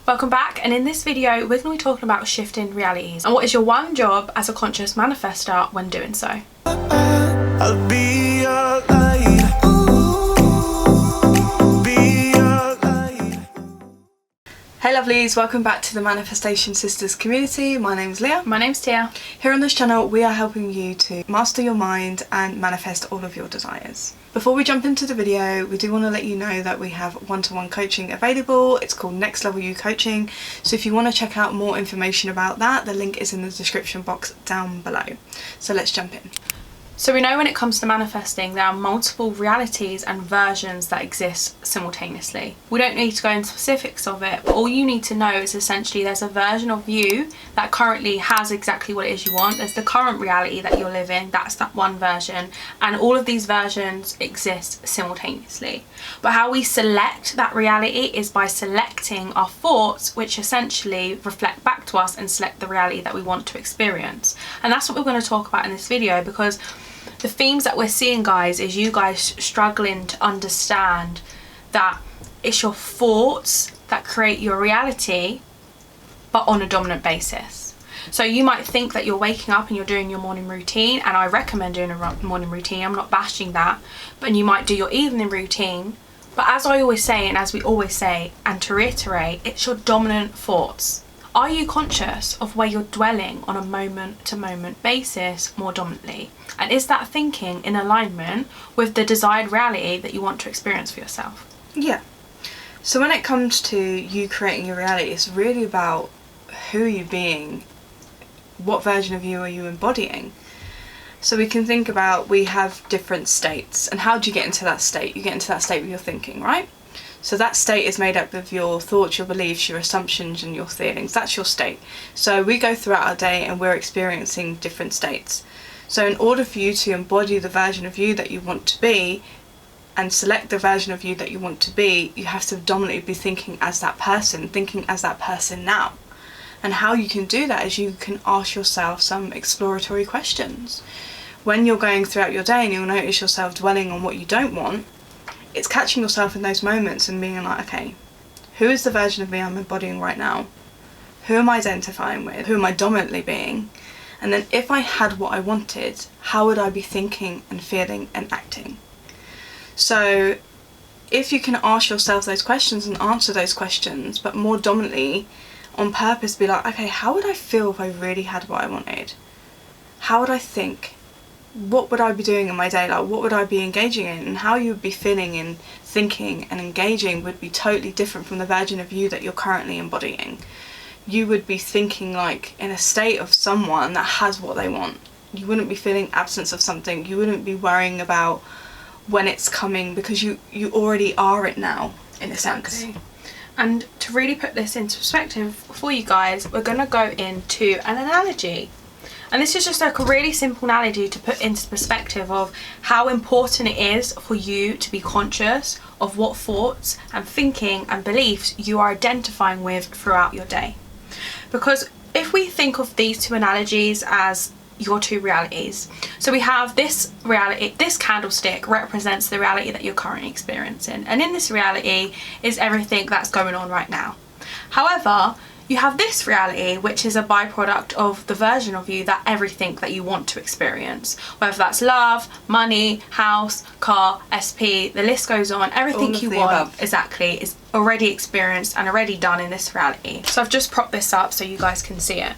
Welcome back, and in this video we're going to be talking about shifting realities and what is your one job as a conscious manifestor when doing so. I'll be your light. Be your light. Hey lovelies, welcome back to the Manifestation Sisters community. My name's Leah. My name's Tia. Here on this channel we are helping you to master your mind and manifest all of your desires. Before we jump into the video, we do want to let you know that we have one-to-one coaching available. It's called Next Level You Coaching. So if you want to check out more information about that, the link is in the description box down below. So let's jump in. So we know when it comes to manifesting, there are multiple realities and versions that exist simultaneously. We don't need to go into specifics of it, but all you need to know is essentially there's a version of you that currently has exactly what it is you want. There's the current reality that you're living, that's that one version, and all of these versions exist simultaneously. But how we select that reality is by selecting our thoughts, which essentially reflect back to us and select the reality that we want to experience. And that's what we're going to talk about in this video, because the themes that we're seeing, guys, is you guys struggling to understand that it's your thoughts that create your reality, but on a dominant basis. So you might think that you're waking up and you're doing your morning routine, and I recommend doing a morning routine, I'm not bashing that, but you might do your evening routine. But as I always say, and as we always say, and to reiterate, it's your dominant thoughts. Are you conscious of where you're dwelling on a moment-to-moment basis more dominantly? And is that thinking in alignment with the desired reality that you want to experience for yourself? Yeah. So when it comes to you creating your reality, it's really about who are you being, what version of you are you embodying. So we can think about, we have different states, and how do you get into that state? You get into that state with your thinking, right? So that state is made up of your thoughts, your beliefs, your assumptions and your feelings. That's your state. So we go throughout our day and we're experiencing different states. So in order for you to embody the version of you that you want to be and select the version of you that you want to be, you have to dominantly be thinking as that person, thinking as that person now. And how you can do that is you can ask yourself some exploratory questions. When you're going throughout your day and you'll notice yourself dwelling on what you don't want, it's catching yourself in those moments and being like, okay, who is the version of me I'm embodying right now? Who am I identifying with? Who am I dominantly being? And then if I had what I wanted, how would I be thinking and feeling and acting? So if you can ask yourself those questions and answer those questions, but more dominantly on purpose, be like, okay, how would I feel if I really had what I wanted? How would I think? What would I be doing in my day? Like, what would I be engaging in? And how you would be feeling and thinking and engaging would be totally different from the version of you that you're currently embodying. You would be thinking like in a state of someone that has what they want. You wouldn't be feeling absence of something. You wouldn't be worrying about when it's coming, because you already are it now, in a sense. And to really put this into perspective for you guys, we're going to go into an analogy. And this is just like a really simple analogy to put into perspective of how important it is for you to be conscious of what thoughts and thinking and beliefs you are identifying with throughout your day. Because if we think of these two analogies as your two realities, so we have this reality, this candlestick represents the reality that you're currently experiencing, and in this reality is everything that's going on right now. However, you have this reality, which is a byproduct of the version of you that everything that you want to experience, whether that's love, money, house, car, SP, the list goes on. Everything you want, above. Exactly, is already experienced and already done in this reality. So I've just propped this up so you guys can see it.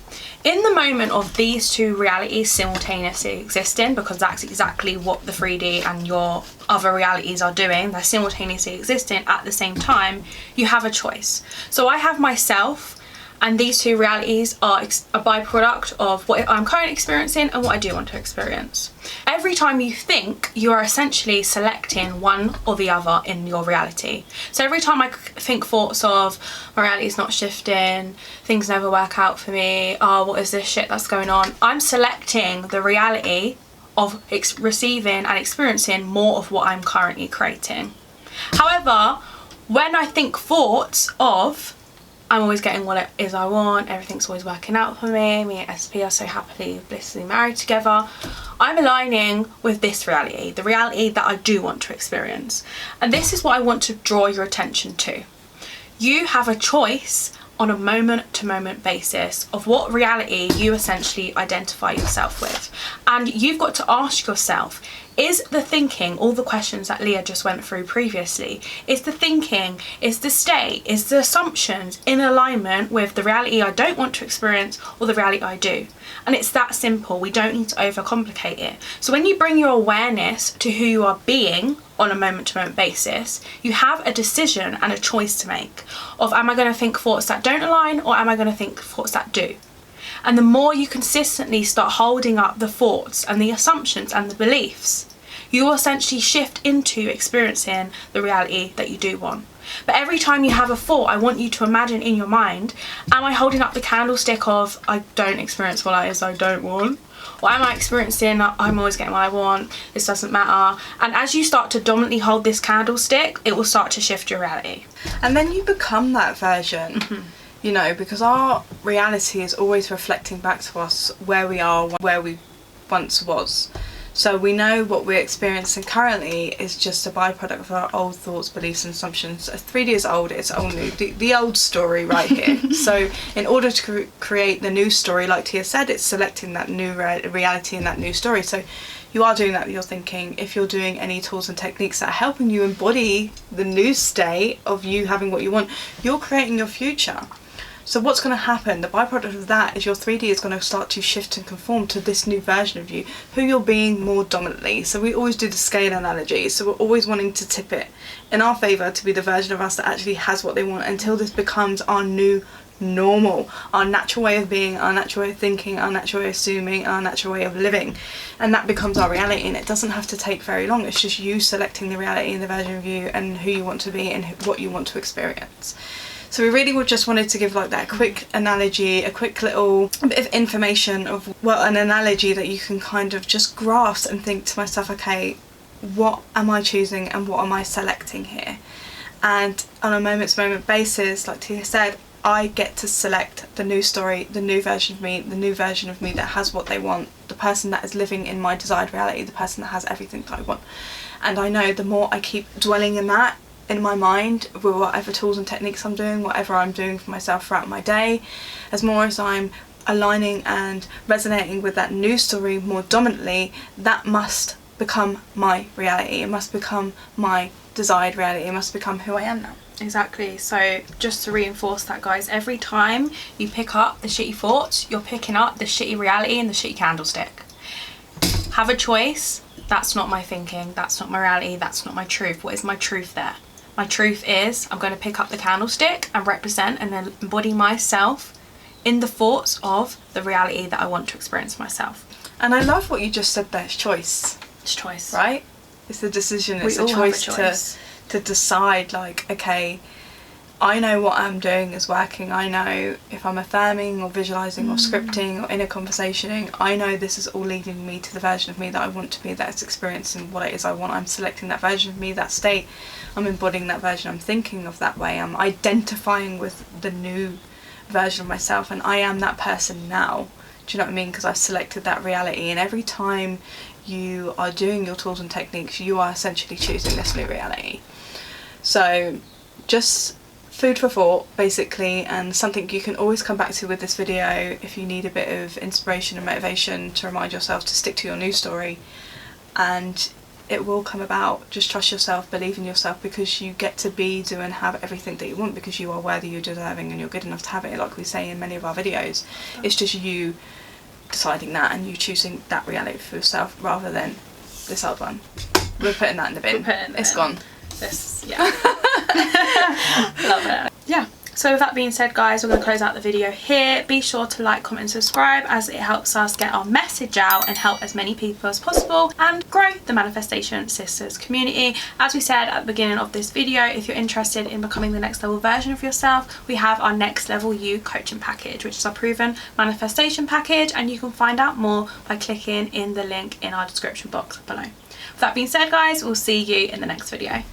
In the moment of these two realities simultaneously existing, because that's exactly what the 3D and your other realities are doing, they're simultaneously existing at the same time, you have a choice. So I have myself, and these two realities are a byproduct of what I'm currently experiencing and what I do want to experience. Every time you think, you are essentially selecting one or the other in your reality. So every time I think thoughts of, my reality is not shifting, things never work out for me, oh, what is this shit that's going on? I'm selecting the reality of receiving and experiencing more of what I'm currently creating. However, when I think thoughts of, I'm always getting what it is I want, everything's always working out for me, me and SP are so happily, blissfully married together, I'm aligning with this reality, the reality that I do want to experience. And this is what I want to draw your attention to. You have a choice on a moment-to-moment basis of what reality you essentially identify yourself with. And you've got to ask yourself, is the thinking, all the questions that Leah just went through previously, is the thinking, is the state, is the assumptions in alignment with the reality I don't want to experience or the reality I do? And it's that simple. We don't need to overcomplicate it. So when you bring your awareness to who you are being on a moment-to-moment basis, you have a decision and a choice to make of, am I going to think thoughts that don't align, or am I going to think thoughts that do? And the more you consistently start holding up the thoughts and the assumptions and the beliefs, you will essentially shift into experiencing the reality that you do want. But every time you have a thought, I want you to imagine in your mind, am I holding up the candlestick of, I don't experience what it is I don't want? Or am I experiencing, I'm always getting what I want, this doesn't matter? And as you start to dominantly hold this candlestick, it will start to shift your reality. And then you become that version. You know, because our reality is always reflecting back to us where we are, where we once was. So we know what we're experiencing currently is just a byproduct of our old thoughts, beliefs and assumptions. 3 years old, it's old new, the old story right here. So in order to create the new story, like Tia said, it's selecting that new reality and that new story. So you are doing that with your thinking. If you're doing any tools and techniques that are helping you embody the new state of you having what you want, you're creating your future. So what's going to happen, the byproduct of that is your 3D is going to start to shift and conform to this new version of you, who you're being more dominantly. So we always do the scale analogy, so we're always wanting to tip it in our favour to be the version of us that actually has what they want, until this becomes our new normal, our natural way of being, our natural way of thinking, our natural way of assuming, our natural way of living. And that becomes our reality, and it doesn't have to take very long. It's just you selecting the reality and the version of you and who you want to be and what you want to experience. So we really just wanted to give like that quick analogy, a quick little bit of information of, well, an analogy that you can kind of just grasp and think to myself, okay, what am I choosing and what am I selecting here? And on a moment-to-moment basis, like Tia said, I get to select the new story, the new version of me, the new version of me that has what they want, the person that is living in my desired reality, the person that has everything that I want. And I know the more I keep dwelling in that, in my mind, with whatever tools and techniques I'm doing, whatever I'm doing for myself throughout my day, as more as I'm aligning and resonating with that new story more dominantly, that must become my reality. It must become my desired reality. It must become who I am now. Exactly. So just to reinforce that, guys, every time you pick up the shitty thoughts, you're picking up the shitty reality and the shitty candlestick. Have a choice. That's not my thinking, that's not my reality, that's not my truth. What is my truth there? My truth is, I'm going to pick up the candlestick and represent and embody myself in the thoughts of the reality that I want to experience myself. And I love what you just said there, it's choice. It's choice. Right? It's a decision, it's a choice to decide, like, okay, I know what I'm doing is working. I know if I'm affirming or visualising or scripting or inner conversationing, I know this is all leading me to the version of me that I want to be, that's experiencing what it is I want. I'm selecting that version of me, that state. I'm embodying that version. I'm thinking of that way. I'm identifying with the new version of myself, and I am that person now. Do you know what I mean? Because I've selected that reality, and every time you are doing your tools and techniques, you are essentially choosing this new reality. So just food for thought, basically, and something you can always come back to with this video if you need a bit of inspiration and motivation to remind yourself to stick to your new story, and it will come about. Just trust yourself, believe in yourself, because you get to be, do and have everything that you want, because you are worthy, you're deserving, and you're good enough to have it, like we say in many of our videos. It's just you deciding that and you choosing that reality for yourself rather than this old one. We're putting that in the bin. It's gone. This, yeah. Love it. Yeah. So with that being said, guys, we're going to close out the video here. Be sure to like, comment and subscribe, as it helps us get our message out and help as many people as possible and grow the Manifestation Sisters community. As we said at the beginning of this video, if you're interested in becoming the next level version of yourself, we have our Next Level You coaching package, which is our proven manifestation package, and you can find out more by clicking in the link in our description box below. With that being said, guys, we'll see you in the next video.